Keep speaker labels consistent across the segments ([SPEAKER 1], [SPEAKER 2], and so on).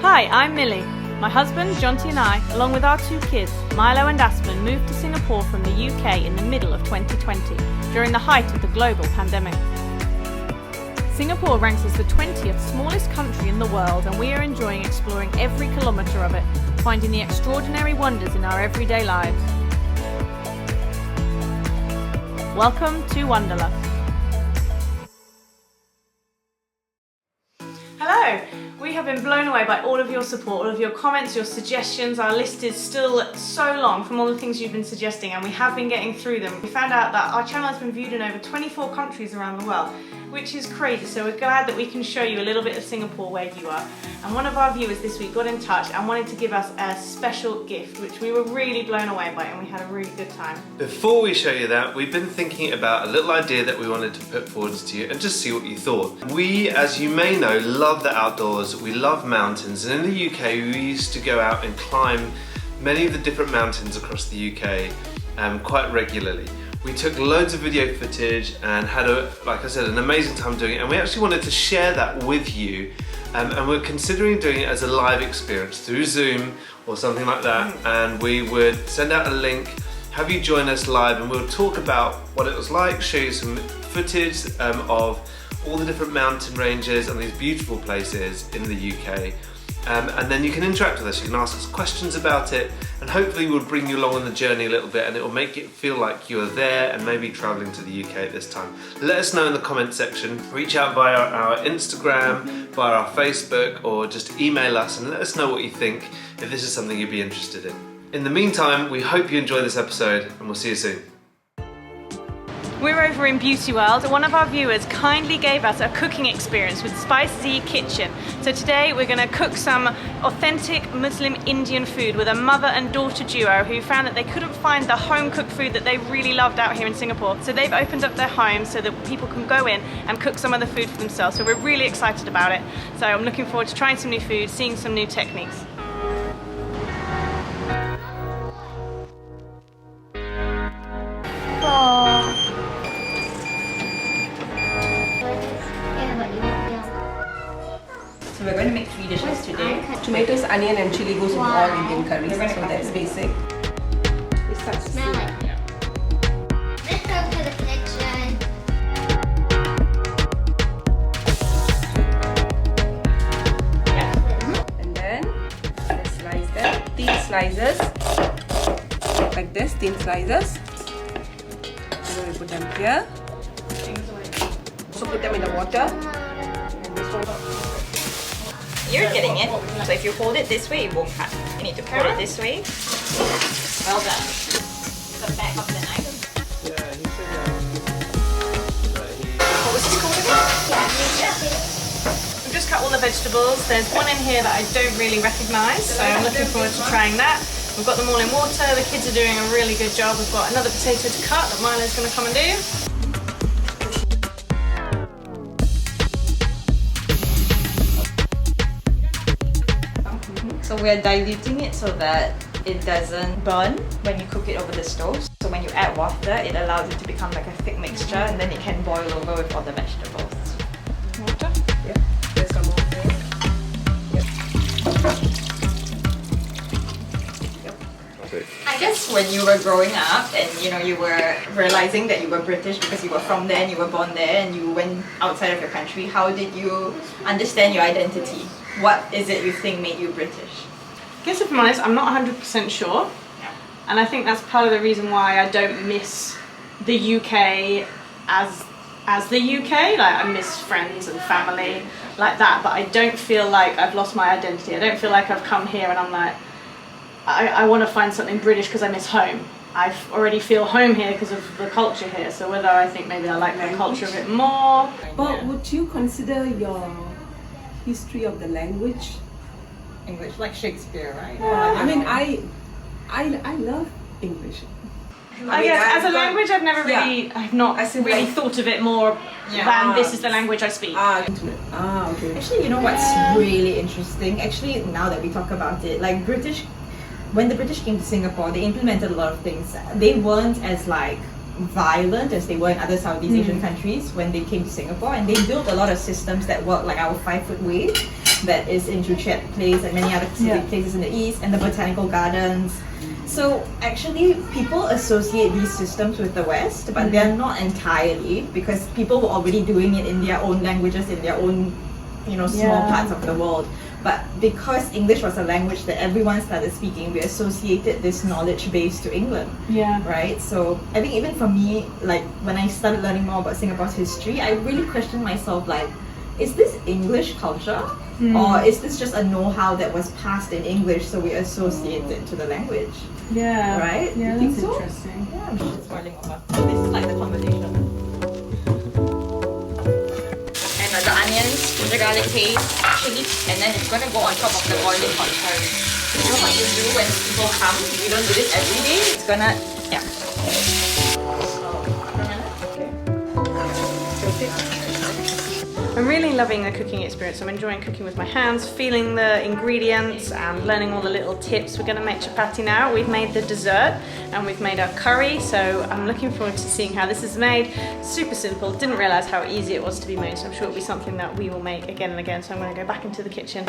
[SPEAKER 1] Hi, I'm Millie. My husband, Jonty, and I, along with our 2 kids, Milo and Aspen, moved to Singapore from the UK in the middle of 2020, during the height of the global pandemic. Singapore ranks as the 20th smallest country in the world, and we are enjoying exploring every kilometre of it, finding the extraordinary wonders in our everyday lives. Welcome to Wanderlust. Hello! We have been blown away by all of your support, all of your comments, your suggestions. Our list is still so long from all the things you've been suggesting, and we have been getting through them. We found out that our channel has been viewed in over 24 countries around the world, which is crazy. So we're glad that we can show you a little bit of Singapore where you are. And one of our viewers this week got in touch and wanted to give us a special gift, which we were really blown away by, and we had a really good time.
[SPEAKER 2] Before we show you that, we've been thinking about a little idea that we wanted to put forward to you and just see what you thought. We, as you may know, love the outdoors, we love mountains, and in the UK we used to go out and climb many of the different mountains across the UK quite regularly. We took loads of video footage and had, like I said, an amazing time doing it, and we actually wanted to share that with you, and we're considering doing it as a live experience through Zoom or something like that, and we would send out a link, have you join us live, and we'll talk about what it was like, show you some footage of all the different mountain ranges and these beautiful places in the UK. And then you can interact with us, you can ask us questions about it, and hopefully we'll bring you along on the journey a little bit, and it will make it feel like you're there and maybe travelling to the UK at this time. Let us know in the comment section, reach out via our Instagram, via our Facebook, or just email us and let us know what you think if this is something you'd be interested in. In the meantime, we hope you enjoy this episode, and we'll see you soon.
[SPEAKER 1] We're over in Beauty World, and one of our viewers kindly gave us a cooking experience with Spice Z Kitchen. So today we're going to cook some authentic Muslim Indian food with a mother and daughter duo who found that they couldn't find the home cooked food that they really loved out here in Singapore. So they've opened up their home so that people can go in and cook some of the food for themselves. So we're really excited about it. So I'm looking forward to trying some new food, seeing some new techniques. Aww.
[SPEAKER 3] So we're going to make 3 dishes today.
[SPEAKER 4] Tomatoes, onion and chili goes in all Indian curries, so that's basic. It starts to
[SPEAKER 5] Smell
[SPEAKER 4] steam.
[SPEAKER 5] it. Let's go to the kitchen.
[SPEAKER 4] And then let's slice them. Thin slices. Like this, thin slices. And then we put them here. So put them in the water. And this one.
[SPEAKER 3] You're getting it. So if you hold it this way, it won't cut. You need to hold it this way. Well done. The back of the knife.
[SPEAKER 2] Yeah, he said
[SPEAKER 3] What was this called again?
[SPEAKER 1] We've just cut all the vegetables. There's one in here that I don't really recognise, so I'm looking forward to trying that. We've got them all in water. The kids are doing a really good job. We've got another potato to cut that Milo's going to come and do.
[SPEAKER 3] So we're diluting it so that it doesn't burn when you cook it over the stove. So when you add water, it allows it to become like a thick mixture, and then it can boil over with all the vegetables.
[SPEAKER 1] Water.
[SPEAKER 4] Yep. There's some more thing. Yep.
[SPEAKER 3] I guess when you were growing up and you were realizing that you were British because you were from there and you were born there and you went outside of your country, how did you understand your identity? What is it you think made you British?
[SPEAKER 1] I guess if I'm honest, I'm not 100% sure. And I think that's part of the reason why I don't miss the UK as the UK. Like, I miss friends and family like that, but I don't feel like I've lost my identity. I don't feel like I've come here and I'm like, I want to find something British because I miss home. I already feel home here because of the culture here. So whether I think maybe I like the culture a bit more.
[SPEAKER 4] But would you consider your history of the language?
[SPEAKER 3] English, like Shakespeare, right?
[SPEAKER 4] I mean, I love English.
[SPEAKER 1] I guess as a language, I've never really, I've not
[SPEAKER 4] As in,
[SPEAKER 1] really
[SPEAKER 4] like-
[SPEAKER 1] thought of it more than this is the language I speak.
[SPEAKER 4] Internet. Okay.
[SPEAKER 3] Actually, you know what's really interesting? Actually, now that we talk about it, like when the British came to Singapore, they implemented a lot of things. They weren't as like violent as they were in other Southeast Asian countries when they came to Singapore, and they built a lot of systems that work like our 5-foot way. that is in Juchet Place and many other places in the east, and the botanical gardens. So actually, people associate these systems with the West, but they're not entirely, because people were already doing it in their own languages, in their own, small parts of the world. But because English was a language that everyone started speaking, we associated this knowledge base to England.
[SPEAKER 1] Yeah.
[SPEAKER 3] Right? So I think even for me, like when I started learning more about Singapore's history, I really questioned myself, like, is this English culture? Or is this just a know-how that was passed in English, so we associate it to the language?
[SPEAKER 1] Yeah.
[SPEAKER 3] Right?
[SPEAKER 1] Yeah,
[SPEAKER 3] You think
[SPEAKER 1] that's
[SPEAKER 3] so?
[SPEAKER 1] interesting.
[SPEAKER 3] Yeah, I'm just spoiling over. So this is like the conversation. And the onions, ginger garlic paste, chili, and then it's gonna go on top of the boiling hot curry. You know what you do when people come? You don't do this every day. It's gonna,
[SPEAKER 1] I'm really loving the cooking experience. I'm enjoying cooking with my hands, feeling the ingredients and learning all the little tips. We're going to make chapati now. We've made the dessert and we've made our curry, so I'm looking forward to seeing how this is made. Super simple. Didn't realize how easy it was to be made, so I'm sure it'll be something that we will make again and again. So I'm going to go back into the kitchen.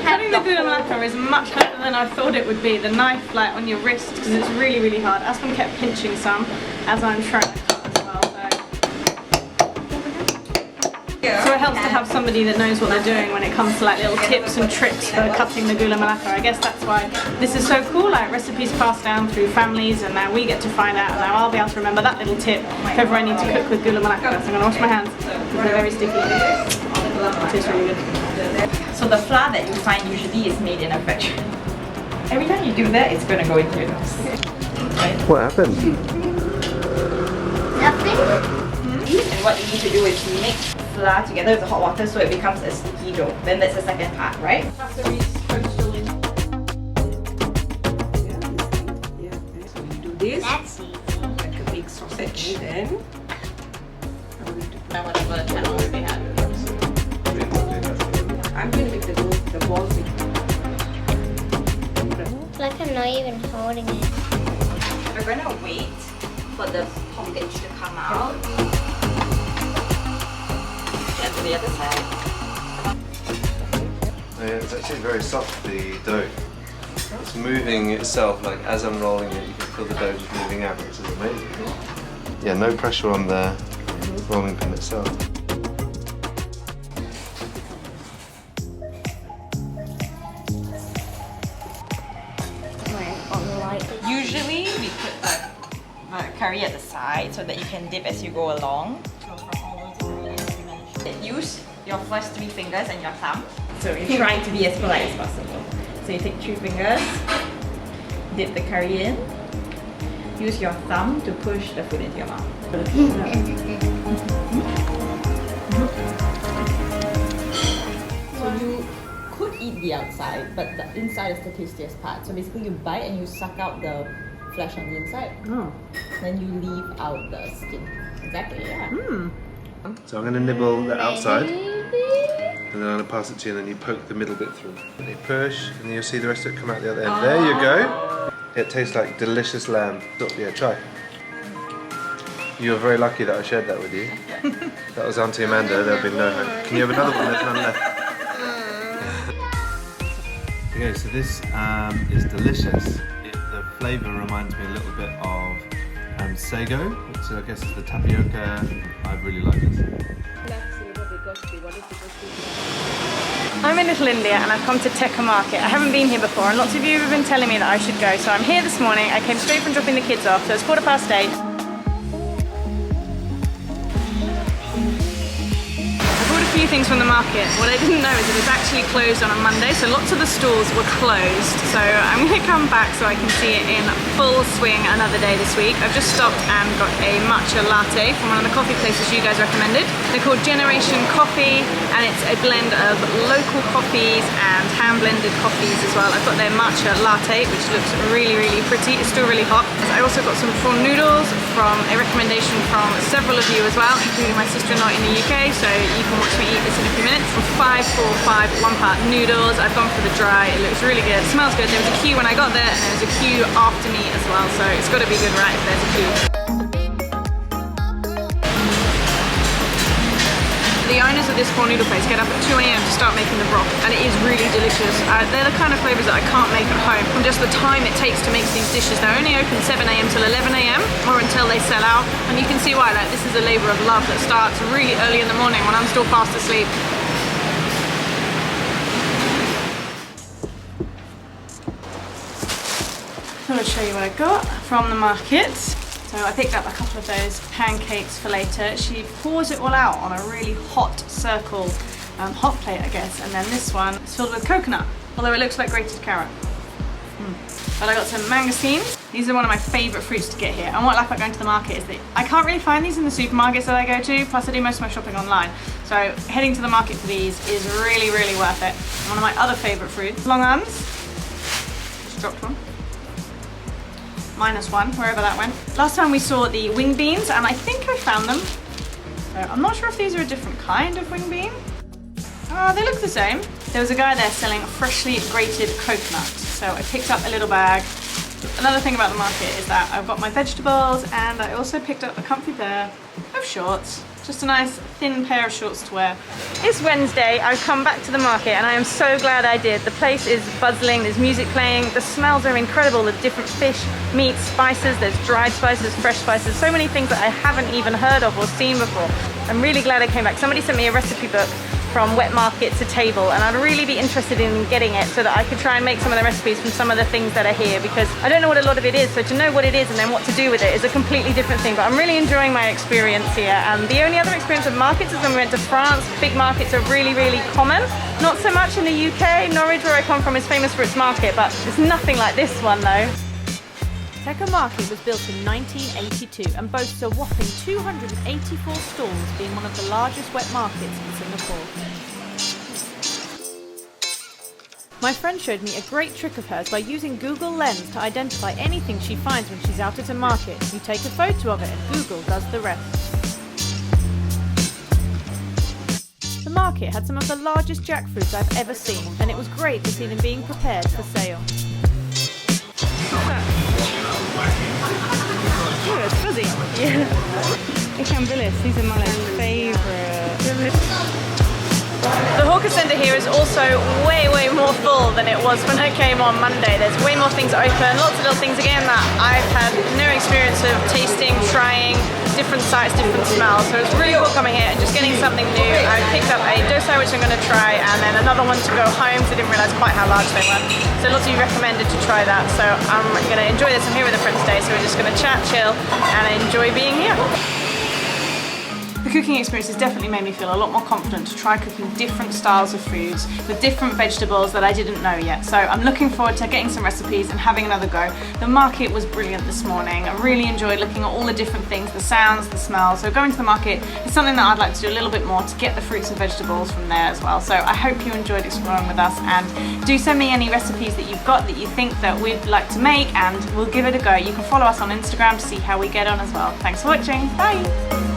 [SPEAKER 1] Cutting the gula melaka is much harder than I thought it would be. The knife like on your wrist, because it's really, really hard. Aspen kept pinching some as I'm trying to cut as well. So it helps to have somebody that knows what they're doing when it comes to like little tips and tricks for cutting the gula melaka. I guess that's why this is so cool, like recipes passed down through families, and now we get to find out, and now I'll be able to remember that little tip if ever I need to cook with gula melaka. So I'm going to wash my hands because they're very sticky. It tastes really good.
[SPEAKER 3] So the flour that you find usually is made in a factory. Every time you do that, it's gonna go into your nose. Right?
[SPEAKER 2] What happened?
[SPEAKER 5] Nothing?
[SPEAKER 3] And what you need to do is mix flour together with the hot water so it becomes a sticky dough. Then that's the second part, right?
[SPEAKER 4] So we do this,
[SPEAKER 5] That's easy.
[SPEAKER 4] like a big sausage, then
[SPEAKER 3] Whatever channels they have.
[SPEAKER 4] I'm going to make the balls with
[SPEAKER 5] Like I'm not even holding it.
[SPEAKER 3] We're gonna wait for the pockage to come out. And to the other side.
[SPEAKER 2] Yeah, it's actually very soft, the dough. It's moving itself, like as I'm rolling it, you can feel the dough just moving out, which is amazing. Yeah, no pressure on the rolling pin itself.
[SPEAKER 3] Usually we put the curry at the side so that you can dip as you go along. Use your first 3 fingers and your thumb. So you're trying to be as polite as possible. So you take 2 fingers, dip the curry in, use your thumb to push the food into your mouth. So you could eat the outside, but the inside is the tastiest part. So basically you bite and you suck out the flesh on the inside.
[SPEAKER 1] Oh.
[SPEAKER 3] Then you leave out the skin. Exactly, yeah.
[SPEAKER 2] So I'm going to nibble the outside, and then I'm going to pass it to you, and then you poke the middle bit through. And you push, and then you'll see the rest of it come out the other end. There you go. It tastes like delicious lamb. So, yeah, try. You were very lucky that I shared that with you. That was Auntie Amanda, there'll be no hope. Can you have another one? There's none left. Okay, so this is delicious. The flavour reminds me a little bit of sago, which I guess is the tapioca. I really like this.
[SPEAKER 1] I'm in Little India and I've come to Tekka Market. I haven't been here before and lots of you have been telling me that I should go. So I'm here this morning. I came straight from dropping the kids off, so it's 8:15. A few things from the market. What I didn't know is it was actually closed on a Monday, so lots of the stalls were closed. So I'm going to come back so I can see it in full swing another day this week. I've just stopped and got a matcha latte from one of the coffee places you guys recommended. They're called Generation Coffee, and it's a blend of local coffees and hand-blended coffees as well. I've got their matcha latte, which looks really, really pretty. It's still really hot. I also got some prawn noodles from a recommendation from several of you as well, including my sister-in-law in the UK, so you can watch me eat this in a few minutes. 5 for 5 1-part noodles. I've gone for the dry. It looks really good. It smells good. There was a queue when I got there, and there was a queue after me as well, so it's got to be good, right, if there's a queue. The owners of this prawn noodle place get up at 2 AM to start making the broth, and it is really delicious. They're the kind of flavours that I can't make at home from just the time it takes to make these dishes. They're only open 7 AM till 11 AM or until they sell out, and you can see why. Like, this is a labour of love that starts really early in the morning when I'm still fast asleep. I'm going to show you what I got from the market. So I picked up a couple of those pancakes for later. She pours it all out on a really hot circle hot plate, I guess. And then this one is filled with coconut, although it looks like grated carrot. But I got some mangosteens. These are one of my favourite fruits to get here. And what I like about going to the market is that I can't really find these in the supermarkets that I go to, plus I do most of my shopping online. So heading to the market for these is really, really worth it. One of my other favourite fruits, long arms. Just dropped one. -1, wherever that went. Last time we saw the wing beans, and I think I found them. So I'm not sure if these are a different kind of wing bean. Oh, they look the same. There was a guy there selling freshly grated coconut, so I picked up a little bag. Another thing about the market is that I've got my vegetables, and I also picked up a comfy pair of shorts. Just a nice thin pair of shorts to wear. It's Wednesday, I've come back to the market and I am so glad I did. The place is buzzing, there's music playing, the smells are incredible, the different fish, meats, spices, there's dried spices, fresh spices, so many things that I haven't even heard of or seen before. I'm really glad I came back. Somebody sent me a recipe book from wet market to table, and I'd really be interested in getting it so that I could try and make some of the recipes from some of the things that are here, because I don't know what a lot of it is, so to know what it is and then what to do with it is a completely different thing. But I'm really enjoying my experience here, and the only other experience with markets is when we went to France. Big markets are really, really common. Not so much in the UK. Norwich, where I come from, is famous for its market, but it's nothing like this one though.
[SPEAKER 6] Tekka Market was built in 1982 and boasts a whopping 284 stalls, being one of the largest wet markets in Singapore. My friend showed me a great trick of hers by using Google Lens to identify anything she finds when she's out at a market. You take a photo of it and Google does the rest. The market had some of the largest jackfruits I've ever seen, and it was great to see them being prepared for sale.
[SPEAKER 1] Oh, it's fuzzy. Yeah. Ikan bilis, these are my favourite. The hawker centre here is also way more full than it was when I came on Monday. There's way more things open, lots of little things again that I've had no experience of tasting, trying, different sights, different smells. So it's really cool coming here and just getting something new. I picked up a dosa which I'm going to try, and then another one to go home, because I didn't realise quite how large they were. So lots of you recommended to try that. So I'm going to enjoy this. I'm here with a friend today, so we're just going to chat, chill, and enjoy being here. The cooking experience has definitely made me feel a lot more confident to try cooking different styles of foods with different vegetables that I didn't know yet. So I'm looking forward to getting some recipes and having another go. The market was brilliant this morning. I really enjoyed looking at all the different things, the sounds, the smells. So going to the market is something that I'd like to do a little bit more to get the fruits and vegetables from there as well. So I hope you enjoyed exploring with us, and do send me any recipes that you've got that you think that we'd like to make, and we'll give it a go. You can follow us on Instagram to see how we get on as well. Thanks for watching. Bye!